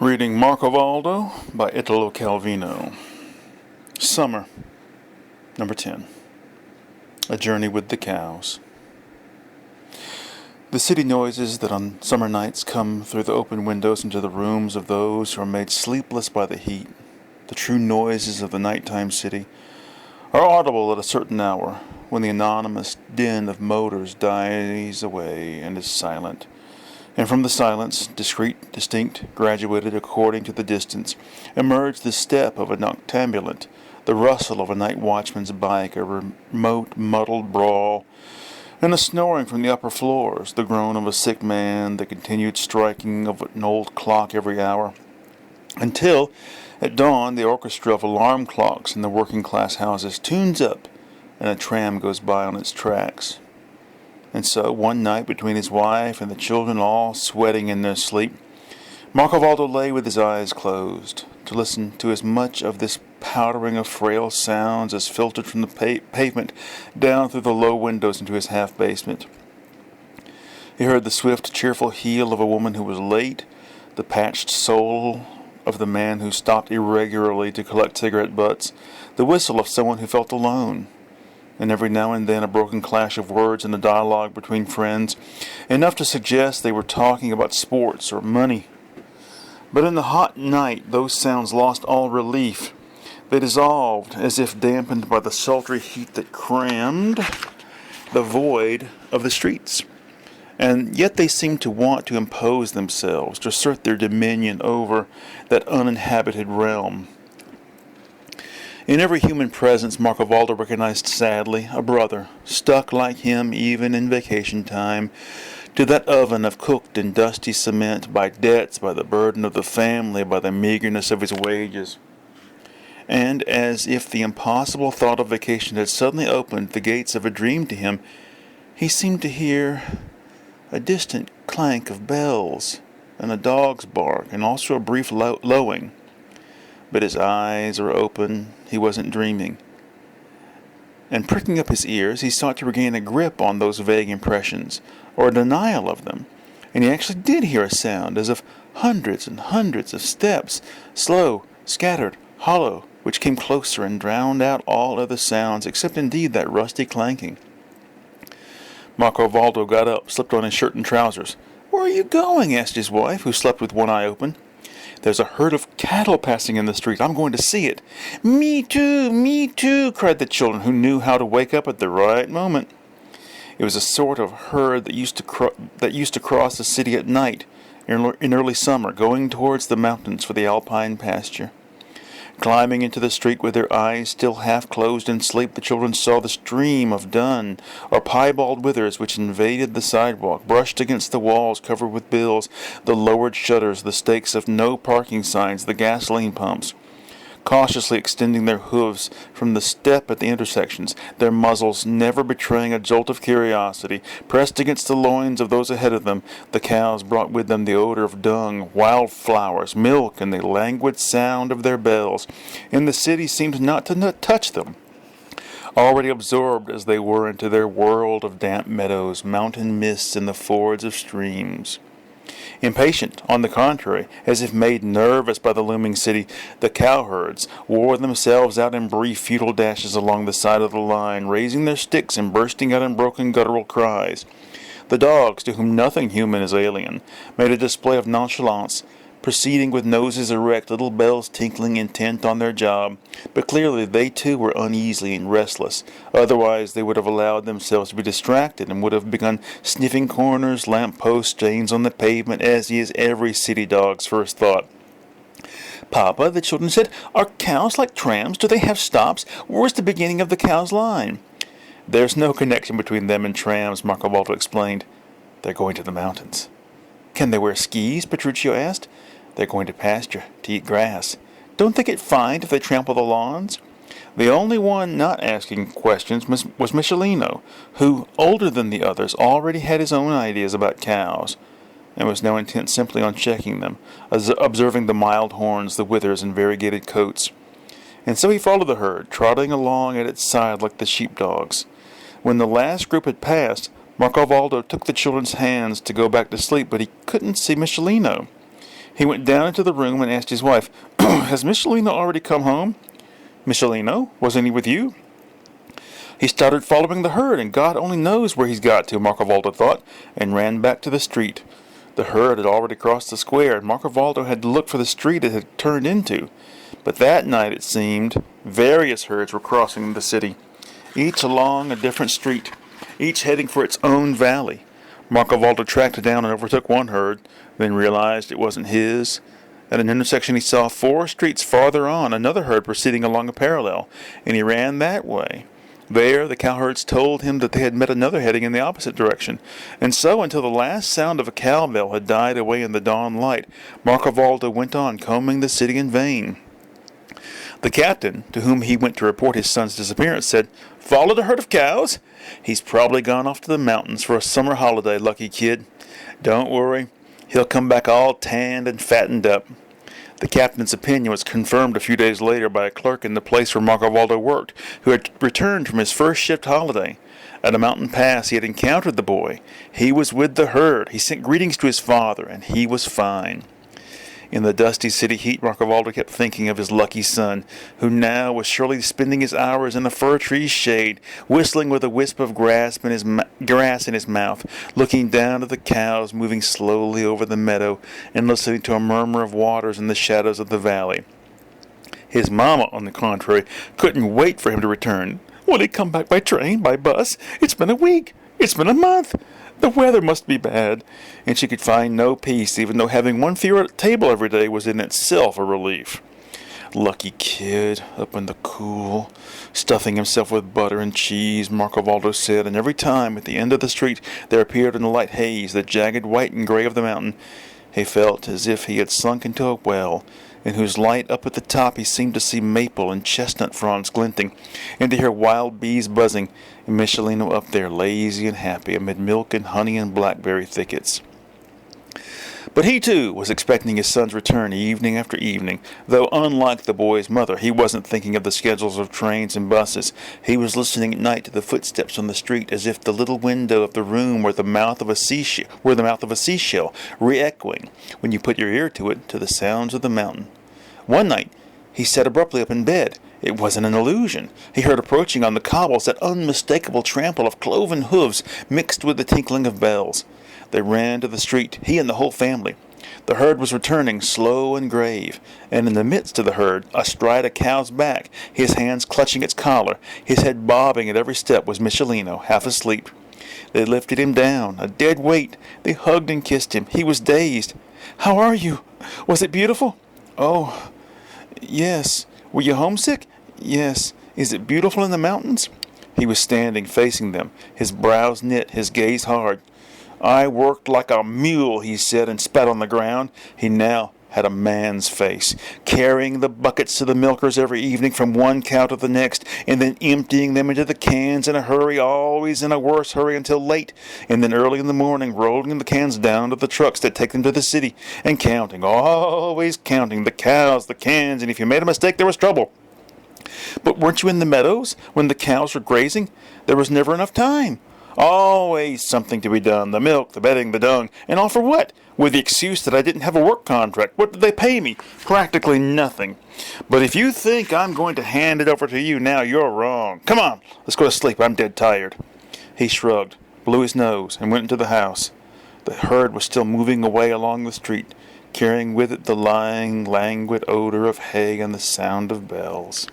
Reading Marcovaldo by Italo Calvino. Summer, number 10. A Journey with the Cows. The city noises that on summer nights come through the open windows into the rooms of those who are made sleepless by the heat, the true noises of the nighttime city, are audible at a certain hour, when the anonymous din of motors dies away and is silent. And from the silence, discreet, distinct, graduated according to the distance, emerge the step of a noctambulant, the rustle of a night watchman's bike, a remote, muddled brawl, and the snoring from the upper floors, the groan of a sick man, the continued striking of an old clock every hour, until, at dawn, the orchestra of alarm clocks in the working-class houses tunes up, and a tram goes by on its tracks. And so, one night, between his wife and the children all sweating in their sleep, Marcovaldo lay with his eyes closed, to listen to as much of this powdering of frail sounds as filtered from the pavement down through the low windows into his half-basement. He heard the swift, cheerful heel of a woman who was late, the patched sole of the man who stopped irregularly to collect cigarette butts, the whistle of someone who felt alone, and every now and then a broken clash of words in a dialogue between friends, enough to suggest they were talking about sports or money. But in the hot night those sounds lost all relief. They dissolved as if dampened by the sultry heat that crammed the void of the streets. And yet they seemed to want to impose themselves, to assert their dominion over that uninhabited realm. In every human presence, Marcovaldo recognized sadly a brother, stuck like him even in vacation time, to that oven of cooked and dusty cement, by debts, by the burden of the family, by the meagerness of his wages. And as if the impossible thought of vacation had suddenly opened the gates of a dream to him, he seemed to hear a distant clank of bells, and a dog's bark, and also a brief lowing. But his eyes were open, he wasn't dreaming. And pricking up his ears, he sought to regain a grip on those vague impressions, or a denial of them, and he actually did hear a sound, as of hundreds and hundreds of steps, slow, scattered, hollow, which came closer and drowned out all other sounds, except indeed that rusty clanking. Marcovaldo got up, slipped on his shirt and trousers. "Where are you going?" asked his wife, who slept with one eye open. "There's a herd of cattle passing in the street. I'm going to see it." Me too, cried the children, who knew how to wake up at the right moment. It was a sort of herd that used to cross the city at night in early summer, going towards the mountains for the alpine pasture. Climbing into the street with their eyes still half closed in sleep, the children saw the stream of dun or piebald withers which invaded the sidewalk, brushed against the walls covered with bills, the lowered shutters, the stakes of no parking signs, the gasoline pumps, cautiously extending their hooves from the step at the intersections, their muzzles never betraying a jolt of curiosity, pressed against the loins of those ahead of them. The cows brought with them the odor of dung, wildflowers, milk, and the languid sound of their bells, and the city seemed not to touch them, already absorbed as they were into their world of damp meadows, mountain mists, and the fords of streams. Impatient, on the contrary, as if made nervous by the looming city, the cowherds wore themselves out in brief, futile dashes along the side of the line, raising their sticks and bursting out in broken guttural cries. The dogs, to whom nothing human is alien, made a display of nonchalance, proceeding with noses erect, little bells tinkling, intent on their job, but clearly they too were uneasy and restless. Otherwise they would have allowed themselves to be distracted, and would have begun sniffing corners, lamp-posts, stains on the pavement, as is every city dog's first thought. "Papa," the children said, "are cows like trams? Do they have stops? Where's the beginning of the cow's line?" "There's no connection between them and trams," Marcovaldo explained. "They're going to the mountains." "Can they wear skis?" Petruchio asked. "They're going to pasture, to eat grass. Don't they get fined if they trample the lawns?" The only one not asking questions was Michelino, who, older than the others, already had his own ideas about cows, and was now intent simply on checking them, observing the mild horns, the withers, and variegated coats. And so he followed the herd, trotting along at its side like the sheepdogs. When the last group had passed, Marcovaldo took the children's hands to go back to sleep, but he couldn't see Michelino. He went down into the room and asked his wife, "Has Michelino already come home?" "Michelino? Wasn't he with you?" "He started following the herd, and God only knows where he's got to," Marcovaldo thought, and ran back to the street. The herd had already crossed the square, and Marcovaldo had to look for the street it had turned into. But that night, it seemed, various herds were crossing the city, each along a different street, each heading for its own valley. Marcovaldo tracked down and overtook one herd, then realized it wasn't his. At an intersection he saw 4 streets farther on another herd proceeding along a parallel, and he ran that way. There, the cowherds told him that they had met another heading in the opposite direction, and so until the last sound of a cowbell had died away in the dawn light, Marcovaldo went on combing the city in vain. The captain, to whom he went to report his son's disappearance, said, "Followed a herd of cows? He's probably gone off to the mountains for a summer holiday, lucky kid. Don't worry, he'll come back all tanned and fattened up." The captain's opinion was confirmed a few days later by a clerk in the place where Marcovaldo worked, who had returned from his first shift holiday. At a mountain pass he had encountered the boy. He was with the herd. He sent greetings to his father, and he was fine. In the dusty city heat, Marcovaldo kept thinking of his lucky son, who now was surely spending his hours in a fir tree's shade, whistling with a wisp of grass in his mouth, looking down at the cows moving slowly over the meadow, and listening to a murmur of waters in the shadows of the valley. His mama, on the contrary, couldn't wait for him to return. "Will he come back by train, by bus? It's been a week. It's been a month. The weather must be bad." And she could find no peace, even though having one fewer at table every day was in itself a relief. Lucky kid, up in the cool, stuffing himself with butter and cheese, Marcovaldo said, and every time at the end of the street there appeared in the light haze the jagged white and gray of the mountain, he felt as if he had sunk into a well, in whose light up at the top he seemed to see maple and chestnut fronds glinting, and to hear wild bees buzzing, and Michelino up there lazy and happy amid milk and honey and blackberry thickets. But he, too, was expecting his son's return evening after evening, though unlike the boy's mother, he wasn't thinking of the schedules of trains and buses. He was listening at night to the footsteps on the street as if the little window of the room were the mouth of a seashell, re-echoing, when you put your ear to it, to the sounds of the mountain. One night, he sat abruptly up in bed. It wasn't an illusion. He heard approaching on the cobbles that unmistakable trample of cloven hooves mixed with the tinkling of bells. They ran to the street, he and the whole family. The herd was returning, slow and grave, and in the midst of the herd, astride a cow's back, his hands clutching its collar, his head bobbing at every step, was Michelino, half asleep. They lifted him down, a dead weight. They hugged and kissed him. He was dazed. "How are you? Was it beautiful?" "Oh, yes." "Were you homesick?" "Yes." "Is it beautiful in the mountains?" He was standing, facing them, his brows knit, his gaze hard. "I worked like a mule," he said, and spat on the ground. He now had a man's face, carrying the buckets to the milkers every evening from one cow to the next, and then emptying them into the cans in a hurry, always in a worse hurry until late, and then early in the morning rolling the cans down to the trucks that take them to the city, and counting, always counting, the cows, the cans, and if you made a mistake there was trouble. "But weren't you in the meadows when the cows were grazing? There was never enough time. Always something to be done, the milk, the bedding, the dung, and all for what? With the excuse that I didn't have a work contract. What did they pay me? Practically nothing. But if you think I'm going to hand it over to you now, you're wrong. Come on, let's go to sleep. I'm dead tired." He shrugged, blew his nose, and went into the house. The herd was still moving away along the street, carrying with it the lying, languid odor of hay and the sound of bells.